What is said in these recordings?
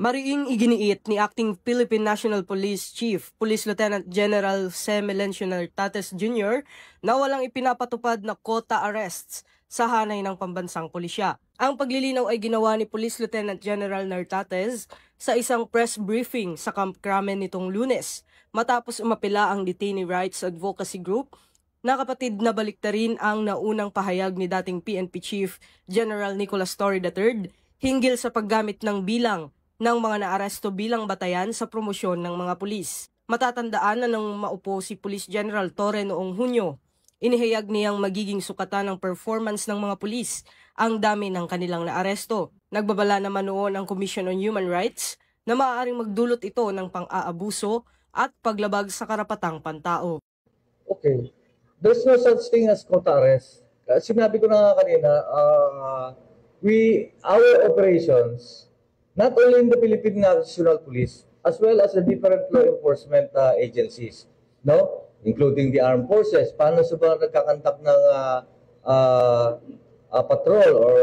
Mariing iginiit ni Acting Philippine National Police Chief, Police Lieutenant General Sem Melencio Nartates Jr. na walang ipinapatupad na quota arrests sa hanay ng pambansang pulisya. Ang paglilinaw ay ginawa ni Police Lieutenant General Nartates sa isang press briefing sa Camp Crame nitong Lunes matapos umapila ang Detainee Rights Advocacy Group na kapatid na baliktarin ang naunang pahayag ni dating PNP Chief General Nicolas Torre III hinggil sa paggamit ng bilang ng mga naaresto bilang batayan sa promosyon ng mga pulis. Matatandaan na nang maupo si Police General Torre noong Hunyo, inihayag niyang magiging sukatan ng performance ng mga pulis ang dami ng kanilang naaresto. Nagbabala naman noon ang Commission on Human Rights na maaaring magdulot ito ng pang-aabuso at paglabag sa karapatang pantao. Okay, there's no such thing as quota arrest. Sinabi ko na nga kanina, our operations, not only in the Philippine National Police, as well as the different law enforcement agencies, no, including the armed forces. Paano sa ba nagkakantak ng patrol or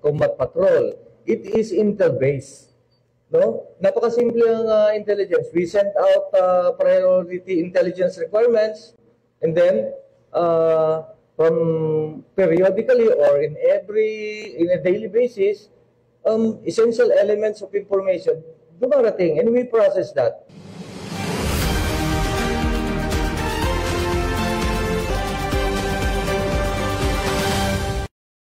combat patrol? It is intel-based, no. Napakasimple ang intelligence. We send out priority intelligence requirements, and then from periodically or in a daily basis, essential elements of information dumarating, and we process that.